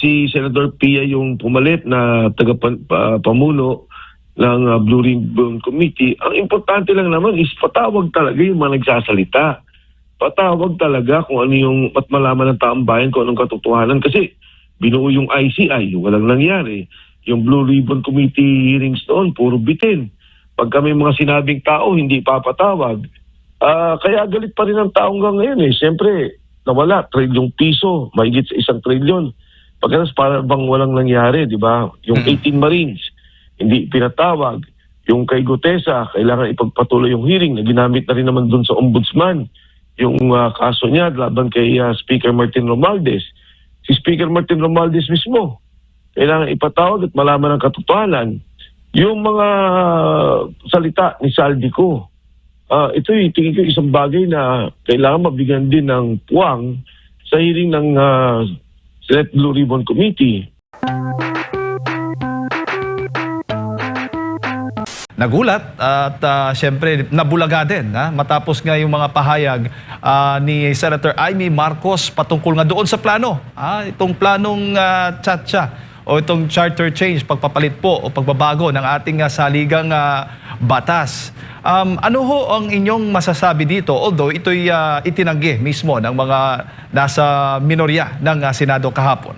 si Senator Pia yung pumalit na tagapamuno ng Blue Ribbon Committee, ang importante lang naman is patawag talaga yung mga nagsasalita. Patawag talaga kung ano yung at malaman ng taong bayan kung anong katotohanan. Kasi binuo yung ICI, walang nangyari. Yung Blue Ribbon Committee hearings doon, puro bitin. Pag kami mga sinabing tao, hindi papatawag. Kaya galit pa rin ang tao hanggang ngayon eh. Siyempre, nawala, trilyong piso, mahigit sa 1 trilyon. Pagkatapos parang bang walang nangyari, di ba? Yung 18 Marines, hindi pinatawag. Yung kay Gutesa, kailangan ipagpatuloy yung hearing na ginamit na rin naman dun sa ombudsman. Yung kaso niya laban kay Speaker Martin Romualdez. Si Speaker Martin Romualdez mismo, kailangan ipatawag at malaman ang katotohanan. Yung mga salita ni Saldico, ito tingin ko isang bagay na kailangan mabigyan din ng puwang sa hearing ng Senate Blue Ribbon Committee. Nagulat at siyempre nabulaga din matapos nga yung mga pahayag ni Senator Amy Marcos patungkol nga doon sa plano. Itong planong tsa-tsa o itong charter change, pagpapalit po o pagbabago ng ating saligang batas. Ano ho ang inyong masasabi dito? Although ito'y itinanggi mismo ng mga nasa minorya ng Senado kahapon.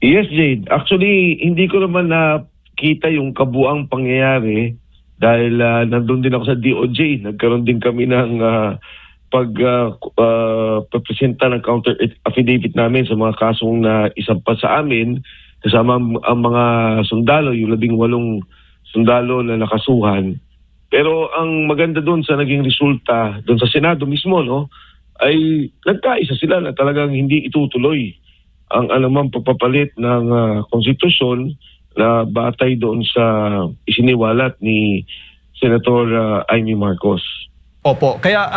Yes, Jade. Actually, hindi ko naman nakita yung kabuang pangyayari dahil nandun din ako sa DOJ. Nagkaroon din kami ng pagpresenta ng counter affidavit namin sa mga kasong na isampa sa amin kasama ang mga sundalo, yung 18 sundalo na nakasuhan. Pero ang maganda doon sa naging resulta doon sa Senado mismo, no, ay nagkaisa sila na talagang hindi itutuloy ang anumang pagpapalit ng konstitusyon na batay doon sa isiniwalat ni Senator Amy Marcos. Opo, kaya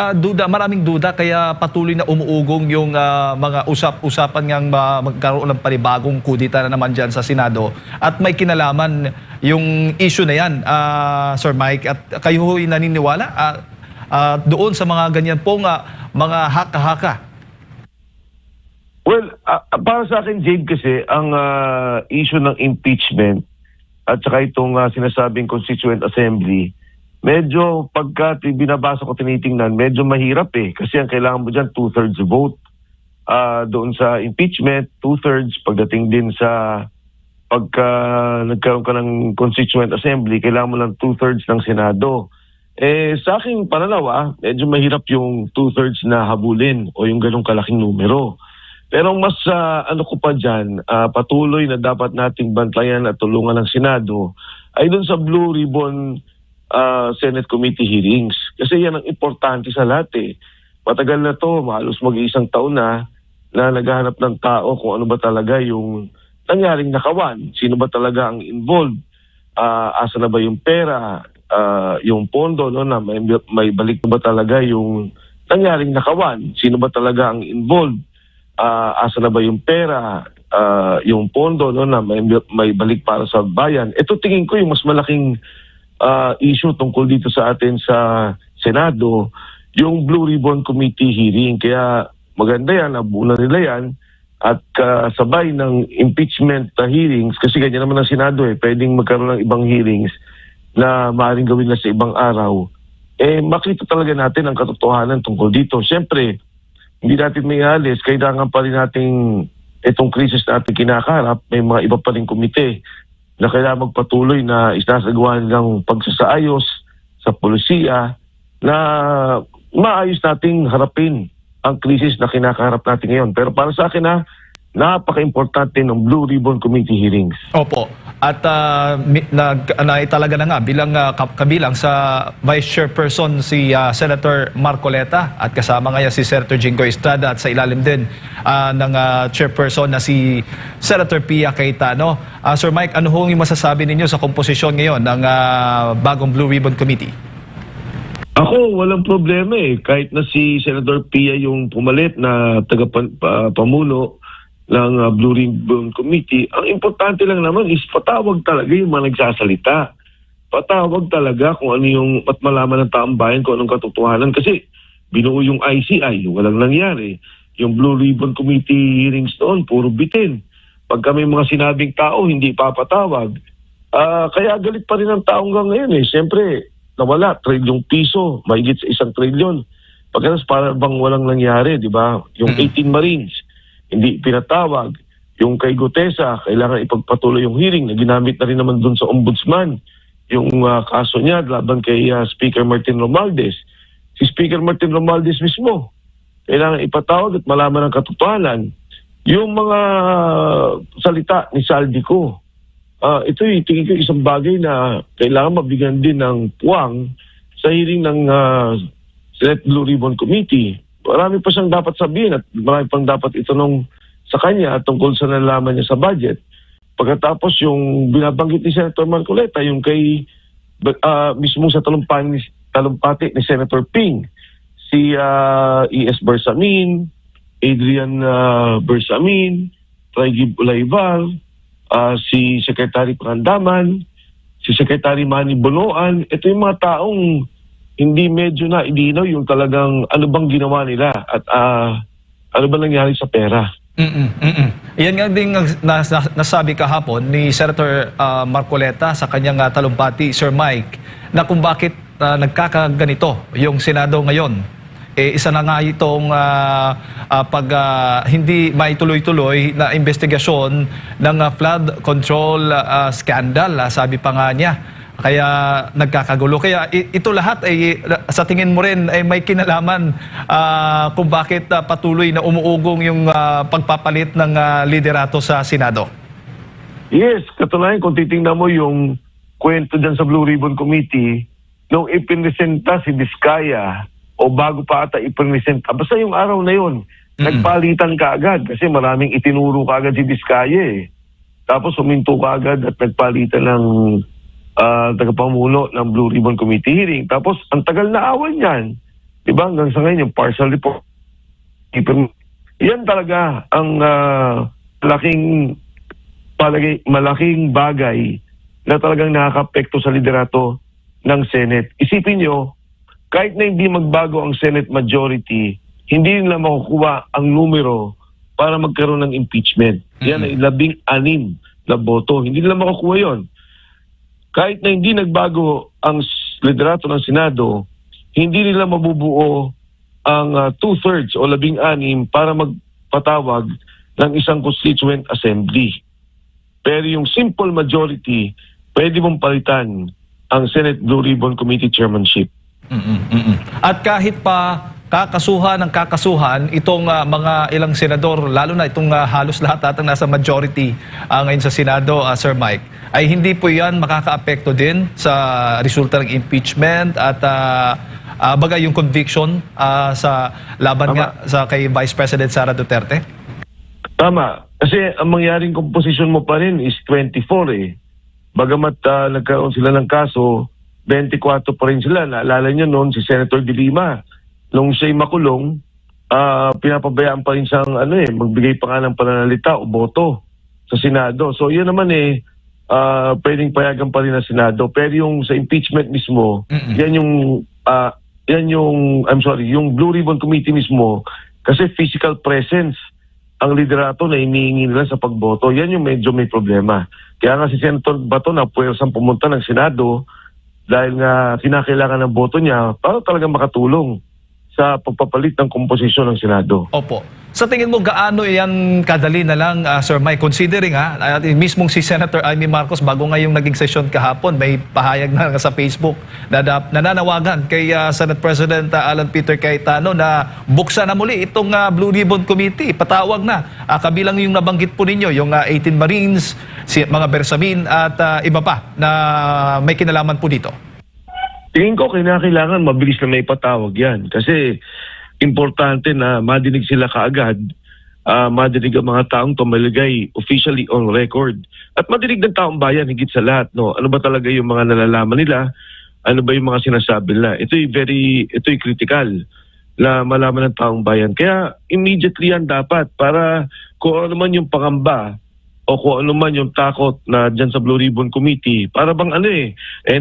maraming duda, kaya patuloy na umuugong yung mga usapan ngang magkaroon ng panibagong kudita na naman dyan sa Senado. At may kinalaman yung issue na yan, Sir Mike. At kayo ho'y naniniwala doon sa mga ganyan pong mga haka-haka? Well, para sa akin, Jade, kasi ang issue ng impeachment at saka itong sinasabing Constituent Assembly, medyo pagka binabasa ko tinitingnan, medyo mahirap eh. Kasi ang kailangan mo dyan, 2/3 vote. Doon sa impeachment, 2/3. Pagdating din sa pagka nagkaroon ka ng Constituent Assembly, kailangan mo lang 2/3 ng Senado. Sa aking pananaw, medyo mahirap yung 2/3 na habulin o yung ganong kalaking numero. Pero mas ano ko pa dyan, patuloy na dapat nating bantayan at tulungan ng Senado ay doon sa Blue Ribbon Senate Committee hearings. Kasi yan ang importante sa lahat eh. Matagal na to, halos mag-1 taon na naghahanap ng tao kung ano ba talaga yung nangyaring nakawan. Sino ba talaga ang involved? Asa na ba yung pera? Yung pondo, no, na may balik na ba talaga yung nangyaring nakawan? Sino ba talaga ang involved? Asa na ba yung pera? Yung pondo, no, na may balik para sa bayan? Ito tingin ko yung mas malaking issue tungkol dito sa atin sa Senado, yung Blue Ribbon Committee hearing. Kaya maganda yan, nabuo nila yan at kasabay ng impeachment hearings, kasi ganyan naman ang Senado eh, pwedeng magkaroon ng ibang hearings na maaaring gawin na sa ibang araw. Makita talaga natin ang katotohanan tungkol dito. Siyempre, hindi natin may alis, kailangan pa rin nating itong krisis na ating kinakaharap, may mga iba pa rin komite na kailangan magpatuloy na isasagawa ng pagsasaayos sa polisiya na maayos nating harapin ang krisis na kinakaharap natin ngayon. Pero para sa akin napaka-importante ng Blue Ribbon Committee hearings. Opo. At naitalaga na nga bilang kabilang sa Vice Chairperson si Senator Marcoleta at kasama nga si Senator Jinggoy Estrada at sa ilalim din ng Chairperson na si Senator Pia Cayetano. Sir Mike, ano hong yung masasabi ninyo sa komposisyon ngayon ng bagong Blue Ribbon Committee? Ako, walang problema eh. Kahit na si Senator Pia yung pumalit na tagapamuno ng Blue Ribbon Committee, ang importante lang naman is patawag talaga yung mga nagsasalita. Patawag talaga kung ano yung at malaman ng taong bayan kung anong katotohanan. Kasi binuo yung ICI, walang nangyari. Yung Blue Ribbon Committee hearings doon, puro bitin. Pag kami mga sinabing tao, hindi papatawag. Kaya galit pa rin ang tao hanggang ngayon eh. Siyempre, nawala, trilyong piso, mahigit sa 1 trilyon. Pagkatapos para bang walang nangyari, di ba? Yung 18 Marines, hindi pinatawag. Yung kay Gutesa, kailangan ipagpatuloy yung hearing na ginamit na rin naman dun sa ombudsman. Yung kaso niya laban kay Speaker Martin Romualdez. Si Speaker Martin Romualdez mismo, kailangan ipatawag at malaman ang katotohanan. Yung mga salita ni Saldico, ito tingin ko isang bagay na kailangan mabigyan din ng puwang sa hearing ng Senate Blue Ribbon Committee. Marami pa siyang dapat sabihin at marami pang dapat itanong sa kanya tungkol sa nalaman niya sa budget. Pagkatapos yung binabanggit ni Senator Marcoleta, yung kay mismo sa talumpati ni Senator Ping, si E.S. Bersamin, Adrian Bersamin, Traigib Ulayvar, si Secretary Pangandaman, si Secretary Manny Bonoan. Ito yung mga taong hindi medyo na idinaw yung talagang ano bang ginawa nila at ano ba nangyari sa pera. Yan nga din nasabi kahapon ni Senator Marcoleta sa kanyang talumpati, Sir Mike, na kung bakit nagkakaganito yung Senado ngayon. Isa na nga itong hindi maituloy-tuloy na investigasyon ng flood control scandal, sabi pa nga niya. Kaya nagkakagulo. Kaya ito lahat ay sa tingin mo rin ay may kinalaman kung bakit patuloy na umuugong yung pagpapalit ng liderato sa Senado. Yes, katunayan kung titingnan mo yung kwento dyan sa Blue Ribbon Committee, nung ipinresenta si Diskaya o bago pa ata ipinresenta, basta yung araw na yun, nagpalitan ka agad kasi maraming itinuro ka agad si Diskaya eh. Tapos huminto ka agad at nagpalitan ng tagapamuno ng Blue Ribbon Committee hearing. Tapos, ang tagal na awan yan. Diba? Hanggang sa ngayon, yung partial report. Yan talaga ang malaking bagay na talagang nakaka-apekto sa liderato ng Senate. Isipin nyo, kahit na hindi magbago ang Senate majority, hindi nila makukuha ang numero para magkaroon ng impeachment. Yan ay 16 na boto. Hindi nila makukuha yon. Kahit na hindi nagbago ang liderato ng Senado, hindi nila mabubuo ang 2/3 o 16 para magpatawag ng isang constituent assembly. Pero yung simple majority, pwede mong palitan ang Senate Blue Ribbon Committee chairmanship. At kahit pa kakasuhan itong mga ilang senador, lalo na itong halos lahat atang nasa majority ngayon sa Senado, Sir Mike, ay hindi po yan makakaapekto din sa resulta ng impeachment at bagay yung conviction sa laban nga sa kay Vice President Sara Duterte? Tama. Kasi ang mangyaring komposisyon mo pa rin is 24 eh. Bagamat nagkaroon sila ng kaso, 24 pa rin sila. Naalala nyo noon si Senator De Lima. Nung siya'y makulong, pinapabayaan pa rin siyang magbigay pa nga ng pananalita o boto sa Senado. So yan naman pwedeng payagan pa rin ng Senado. Pero yung sa impeachment mismo, yung Blue Ribbon Committee mismo, kasi physical presence ang liderato na inihingi nila sa pagboto. Yan yung medyo may problema. Kaya nga si Senator Bato na puwersang pumunta ng Senado dahil nga kinakailangan ng boto niya para talagang makatulong sa pagpapalit ng komposisyon ng Senado. Opo. Sa tingin mo, gaano yan kadali na lang, Sir Mike, considering mismong si Senator Amy Marcos, bago nga yung naging session kahapon, may pahayag na sa Facebook na nananawagan kay Senate President Alan Peter Cayetano na buksan na muli itong Blue Ribbon Committee. Patawag na. Kabilang yung nabanggit po ninyo, yung 18 Marines, mga Bersamin at iba pa na may kinalaman po dito. Tingin ko kailangan mabilis na may patawag yan. Kasi importante na madinig sila kaagad, madinig ang mga taong tumalagay officially on record. At madinig ng taong bayan higit sa lahat. No? Ano ba talaga yung mga nalalaman nila? Ano ba yung mga sinasabi nila? Ito'y critical na malaman ng taong bayan. Kaya immediately yan dapat para kung ano man yung pangamba o kung ano man yung takot na dyan sa Blue Ribbon Committee, para bang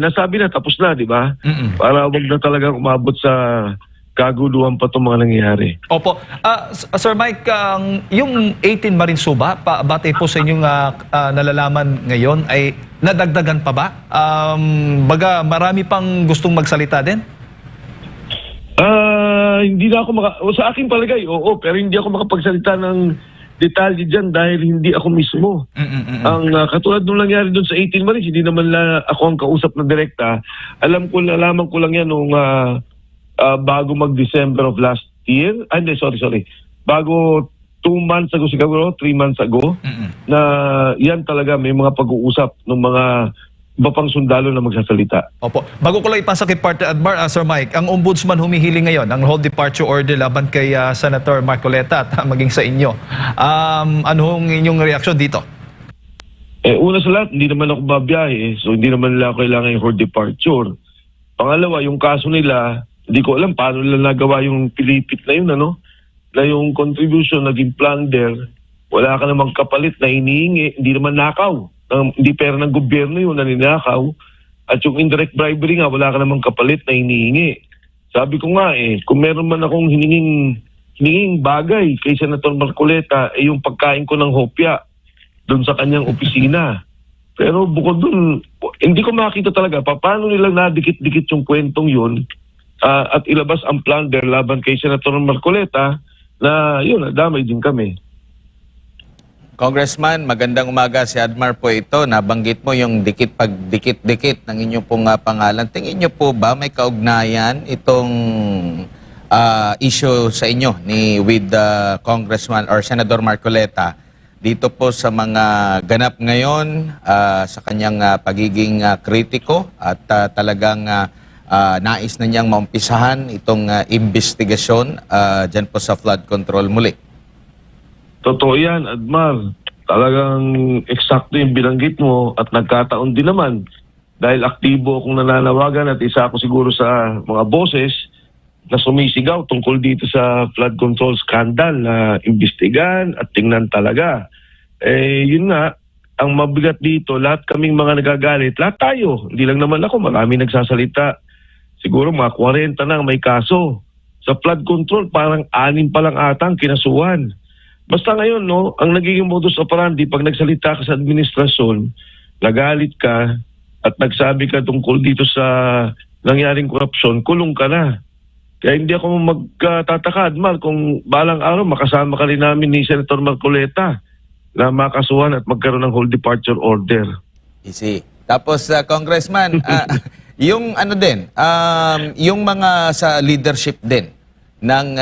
nasabi na, tapos na, di ba? Para wag na talagang umabot sa kaguluhan pa itong mga nangyayari. Opo. Sir Mike, yung 18 Marines ba, batay po sa inyong nalalaman ngayon, ay nadagdagan pa ba? Baga, marami pang gustong magsalita din? Hindi na ako sa aking palagay, oo, pero hindi ako makapagsalita ng detalye dyan dahil hindi ako mismo. Ang katulad nung nangyari doon sa 18 Marines, hindi naman ako ang kausap na direkta. Nalaman ko lang yan nung bago mag-December of last year. Hindi, sorry. Bago 2 months ago siguro, 3 months ago, na yan talaga may mga pag-uusap ng mga iba pang sundalo na magsasalita. Opo. Bago ko lang ipasa kay Partner Admar, Sir Mike, ang ombudsman humihiling ngayon, ang hold departure order laban kay Senator Marcoleta at maging sa inyo. Anong inyong reaksyon dito? Una sa lahat, hindi naman ako babiyahe, so hindi naman nila kailangan yung hold departure. Pangalawa, yung kaso nila, hindi ko alam paano nila nagawa yung pilipit na yun, na yung contribution naging plunder, wala ka namang kapalit na hinihingi, hindi naman nakaw. Hindi pera ng gobyerno yun na ninakaw. At yung indirect bribery nga, wala ka namang kapalit na hinihingi. Sabi ko nga kung meron man akong hininging bagay kay Senator Marcoleta, yung pagkain ko ng hopya doon sa kanyang opisina. Pero bukod doon, hindi ko makita talaga paano nilang nadikit-dikit yung kwentong yun at ilabas ang plunder laban kay Senator Marcoleta na yun, nadamay din kami. Congressman, magandang umaga, si Admar po ito. Nabanggit mo yung dikit-dikit ng inyong pong pangalan. Tingin niyo po ba may kaugnayan itong issue sa inyo with Congressman or Senator Marcoleta dito po sa mga ganap ngayon sa kanyang pagiging kritiko at talagang nais na niyang maumpisahan itong investigasyon dyan po sa flood control muli? Totoo yan, Admar. Talagang eksakto yung binanggit mo at nagkataon din naman dahil aktibo akong nananawagan at isa ako siguro sa mga boses na sumisigaw tungkol dito sa flood control scandal na imbestigan at tingnan talaga. Yun nga, ang mabigat dito, lahat kaming mga nagagalit, lahat tayo, hindi lang naman ako, marami nagsasalita. Siguro mga 40 na may kaso. Sa flood control, parang 6 pa lang atang kinasuhan. Basta ngayon, ang nagiging modus operandi, pag nagsalita ka sa administrasyon, nagalit ka at nagsabi ka tungkol dito sa nangyaring korupsyon, kulong ka na. Kaya hindi ako magtataka, Admar, kung balang araw makasama ka rin namin ni Senator Marcoleta na makasuhan at magkaroon ng hold departure order. Easy. Tapos, Congressman, yung yung mga sa leadership din ng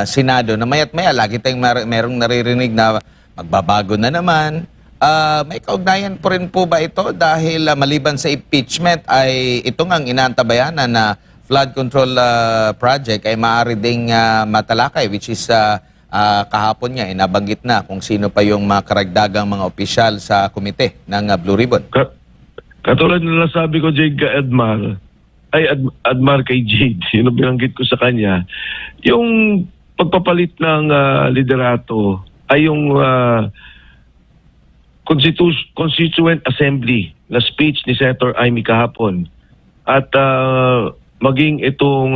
Senado na maya't maya lagi tayong merong naririnig na magbabago na naman. May kaugnayan po rin po ba ito dahil maliban sa impeachment ay ito ngang inaantabayanan na flood control project ay maaari ding matalakay, which is kahapon nga nabanggit na kung sino pa yung mga karagdagang mga opisyal sa komite ng Blue Ribbon. Katulad na sabi ko, Admar kay Jade, yun ang binanggit ko sa kanya, yung pagpapalit ng liderato ay yung Constituent Assembly na speech ni Senator Amy kahapon at maging itong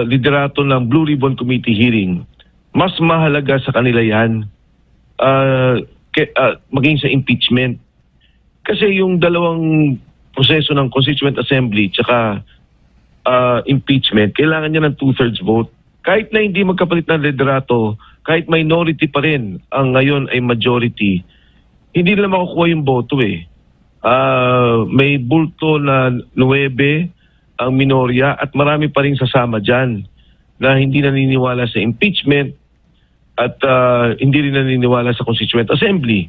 liderato ng Blue Ribbon Committee hearing, mas mahalaga sa kanila yan maging sa impeachment. Kasi yung dalawang proseso ng Constituent Assembly tsaka impeachment, kailangan niya ng 2/3 vote. Kahit na hindi magkapalit ng liderato, kahit minority pa rin ang ngayon ay majority, hindi nila makukuha yung boto may bulto na 9 ang minorya at marami pa rin sasama dyan na hindi naniniwala sa impeachment at hindi rin naniniwala sa Constituent Assembly.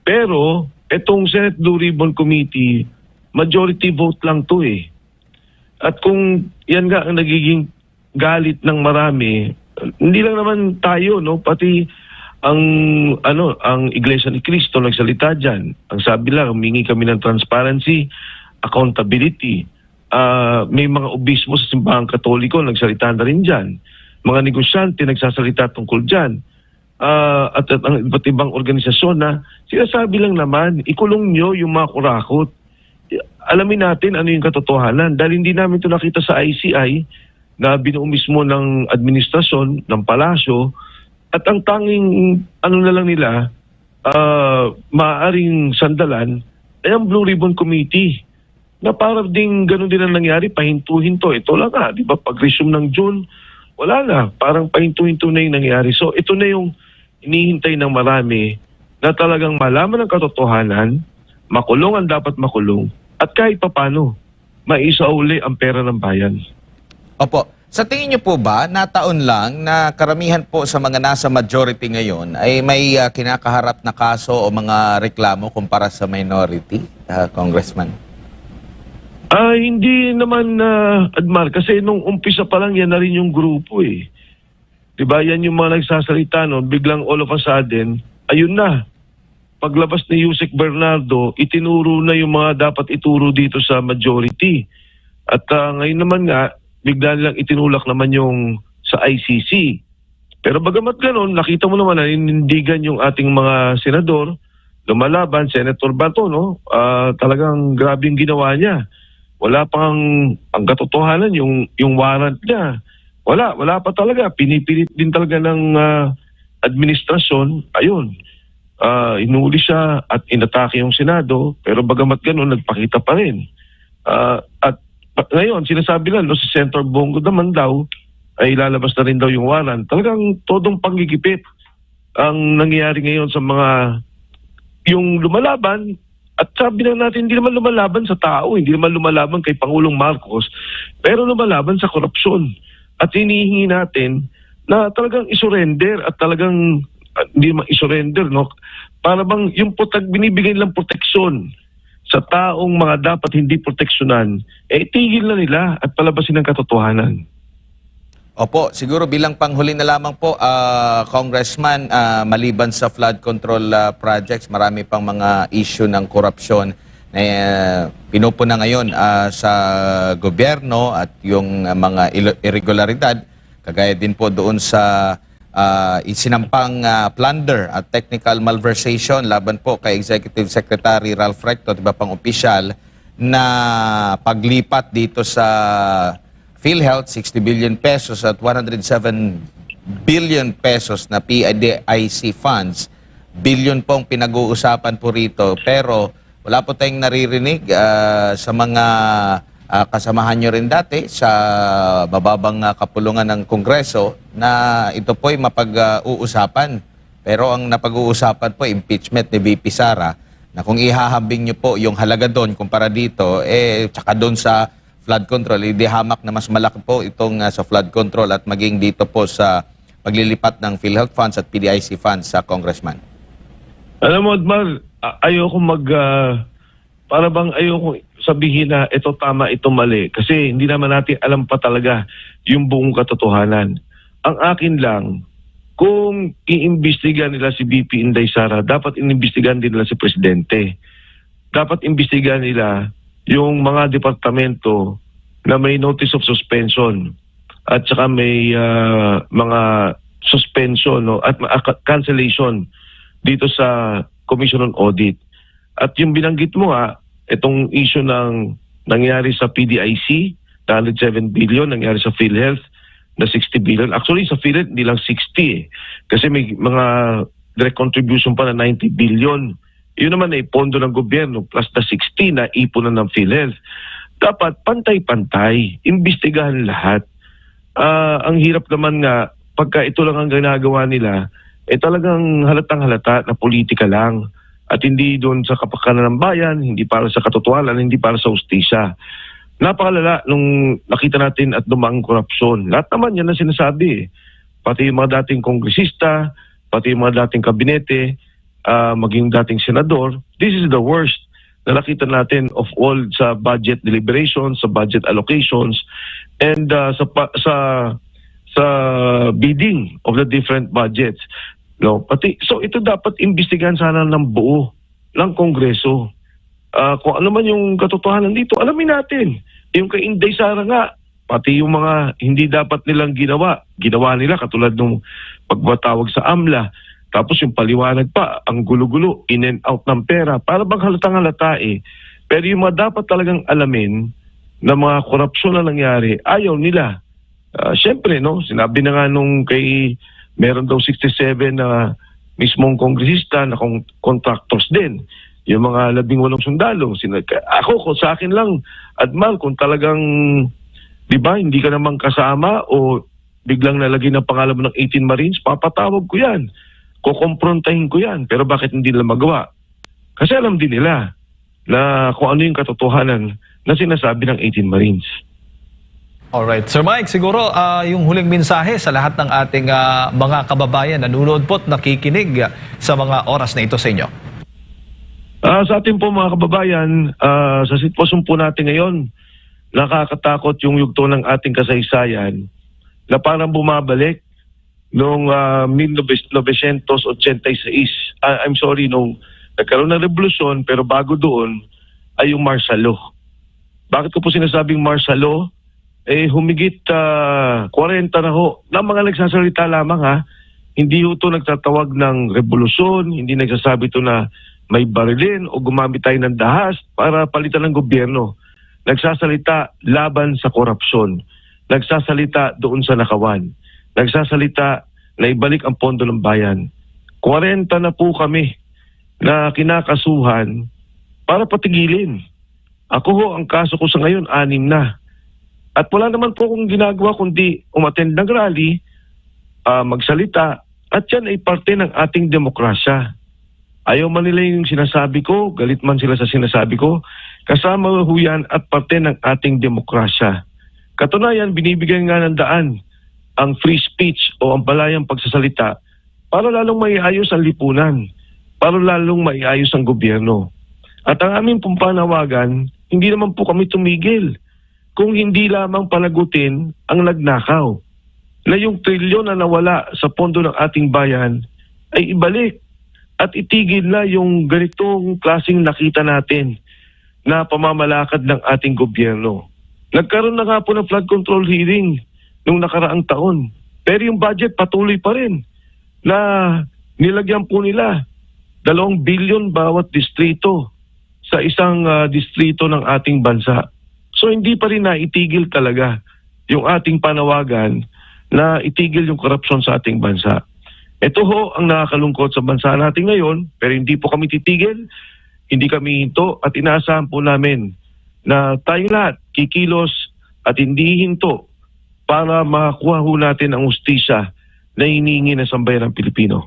Pero itong Senate Blue Ribbon Committee, majority vote lang to At kung yan nga ang nagiging galit ng marami, hindi lang naman tayo, pati ang Iglesia ni Cristo nagsalita dyan. Ang sabi lang, humingi kami ng transparency, accountability. May mga obispo sa simbahang Katoliko nagsalita na rin dyan. Mga negosyante nagsasalita tungkol dyan. At ang iba't ibang organisasyon na sinasabi lang naman, ikulong nyo yung mga kurakot. alamin natin ano yung katotohanan. Dahil hindi namin ito nakita sa ICI na binuo mismo ng administrasyon, ng palasyo, at ang tanging ano na lang nila, maaaring sandalan, ay ang Blue Ribbon Committee. Na para ding ganun din ang nangyari, pahinto-hinto. Ito lang nga, di ba? Pag-resume ng June, wala na. Parang pahinto-hinto na yung nangyari. So ito na yung inihintay ng marami na talagang malaman ang katotohanan, makulong ang dapat makulong, at kahit papano, maisauli ang pera ng bayan. Opo. Sa tingin niyo po ba, nataon lang na karamihan po sa mga nasa majority ngayon ay may kinakaharap na kaso o mga reklamo kumpara sa minority, Congressman? Hindi naman, Admar, kasi nung umpisa pa lang yan na rin yung grupo eh. Diba, yan yung mga nagsasalita, no? Biglang all of a sudden, ayun na. Paglabas ni Yusek Bernardo, itinuro na yung mga dapat ituro dito sa majority. At ngayon naman nga, bigla nilang itinulak naman yung sa ICC. Pero bagamat ganon, nakita mo naman na inindigan yung ating mga senador, lumalaban, Senator Bato, no? Talagang grabing ginawa niya. Wala pang ang katotohanan yung warrant niya. Wala pa talaga. Pinipilit din talaga ng administrasyon. Ayun. Inuli siya at inatake yung Senado, pero bagamat gano'n, nagpakita pa rin. At ngayon, sinasabi lang, no, si Senator Bongo naman daw, ay lalabas na rin daw yung warrant. Talagang todong panggigipit ang nangyayari ngayon sa mga yung lumalaban. At sabi na natin, hindi naman lumalaban sa tao, hindi naman lumalaban kay Pangulong Marcos, pero lumalaban sa korupsyon. At hinihingi natin na talagang isurrender at talagang hindi naman isurrender, no? Para bang yung binibigay lang proteksyon sa taong mga dapat hindi proteksyonan, itigil na nila at palabasin ang katotohanan. Opo, siguro bilang panghuli na lamang po, Congressman, maliban sa flood control projects, marami pang mga issue ng korupsyon na pinupuna ngayon sa gobyerno at yung mga irregularidad, kagaya din po doon sa isinampang plunder at technical malversation laban po kay Executive Secretary Ralph Recto at iba pang opisyal na paglipat dito sa PhilHealth, 60 billion pesos at 107 billion pesos na PIDIC funds. Billion pong pinag-uusapan po rito. Pero wala po tayong naririnig sa mga kasamahan nyo rin dati sa mababang kapulungan ng Kongreso na ito po'y mapag-uusapan. Pero ang napag-uusapan po, impeachment ni VP Sara, na kung ihahambing nyo po yung halaga doon kumpara dito, tsaka doon sa flood control, hindi hamak na mas malaki po itong sa flood control at maging dito po sa paglilipat ng PhilHealth funds at PDIC funds sa Congressman. Alam mo, Admar, ayoko para bang ayoko sabihin na ito tama, ito mali. Kasi hindi naman natin alam pa talaga yung buong katotohanan. Ang akin lang, kung iimbestigahan nila si VP Inday Sara, dapat inimbestigahan din nila si Presidente. Dapat imbestigahan nila yung mga departamento na may notice of suspension at saka may mga suspension, no, at cancellation dito sa Commission on Audit. At yung binanggit mo itong issue ng nangyari sa PDIC, 107 billion, nangyari sa PhilHealth na 60 billion. Actually, sa PhilHealth, hindi lang 60 kasi may mga direct contribution pa na 90 billion. Yun naman ay pondo ng gobyerno plus na 60 na ipunan ng PhilHealth. Dapat pantay-pantay, imbestigahan lahat. Ang hirap naman nga, pagka ito lang ang ginagawa nila, talagang halatang-halata na politika lang. At hindi doon sa kapakanan ng bayan, hindi para sa katotohanan, hindi para sa ustisya. Napakalala nung nakita natin at dumang korupsyon. Lahat naman yan ang sinasabi. Pati yung mga dating kongresista, pati yung mga dating kabinete, maging dating senador, this is the worst na nakita natin of all sa budget deliberations, sa budget allocations, and sa bidding of the different budgets. No, so ito dapat imbestigahan sana ng buo ng Kongreso. Kung ano man yung katotohanan dito, alamin natin. Yung kay Inday Sara nga, pati yung mga hindi dapat nilang ginawa nila katulad ng pagbatawag sa AMLA. Tapos yung paliwanag pa, ang gulo-gulo, in and out ng pera. Para bang halatang-halata . Pero yung mga dapat talagang alamin na mga korupsyon na nangyari, ayaw nila. Siyempre, no, sinabi na nga nung meron daw 67 na mismong kongresista na contractors din. Yung mga 18 sundalo. Sa akin lang, Admal, kung talagang, di ba, hindi ka naman kasama o biglang nalagay ng pangalan mo ng 18 Marines, papatawag ko yan. Kukomprontahin ko yan. Pero bakit hindi nila magawa? Kasi alam din nila na kung ano yung katotohanan na sinasabi ng 18 Marines. Alright. Sir Mike, siguro yung huling mensahe sa lahat ng ating mga kababayan na nanonood po at nakikinig sa mga oras na ito sa inyo. Sa ating po mga kababayan, sa sitwasyon po natin ngayon, nakakatakot yung yugto ng ating kasaysayan na parang bumabalik noong 1986. Nung nagkaroon ng revolusyon, pero bago doon ay yung martial law. Bakit ko po sinasabing martial law? Humigit 40 na ho na mga nagsasalita lamang ha. Hindi ho ito nagtatawag ng revolusyon, hindi nagsasabi ito na may barilin o gumamit tayo ng dahas para palitan ng gobyerno. Nagsasalita laban sa korupsyon. Nagsasalita doon sa nakawan. Nagsasalita na ibalik ang pondo ng bayan. 40 na po kami na kinakasuhan para patigilin. Ako ho, ang kaso ko sa ngayon, 6 na. At wala naman po akong ginagawa kundi umattend ng rally, magsalita, at yan ay parte ng ating demokrasya. Ayaw man nila yung sinasabi ko, galit man sila sa sinasabi ko, kasama ho yan at parte ng ating demokrasya. Katunayan, binibigyan nga ng daan ang free speech o ang balayang pagsasalita para lalong maiayos ang lipunan, para lalong maiayos ang gobyerno. At ang aming pong panawagan, hindi naman po kami tumigil kung hindi lamang panagutin ang nagnakaw. Na yung trilyon na nawala sa pondo ng ating bayan ay ibalik at itigil na yung ganitong klaseng nakita natin na pamamalakad ng ating gobyerno. Nagkaroon na nga po ng flood control hearing nung nakaraang taon. Pero yung budget patuloy pa rin na nilagyan po nila 2 billion bawat distrito sa isang distrito ng ating bansa. So hindi pa rin naitigil talaga yung ating panawagan na itigil yung korupsyon sa ating bansa. Ito ho ang nakakalungkot sa bansa natin ngayon, pero hindi po kami titigil, hindi kami hinto at inaasahan po namin na tayong lahat kikilos at hindi hinto para makakuha ho natin ang hustisya na hinihingi ng sambayan ng Pilipino.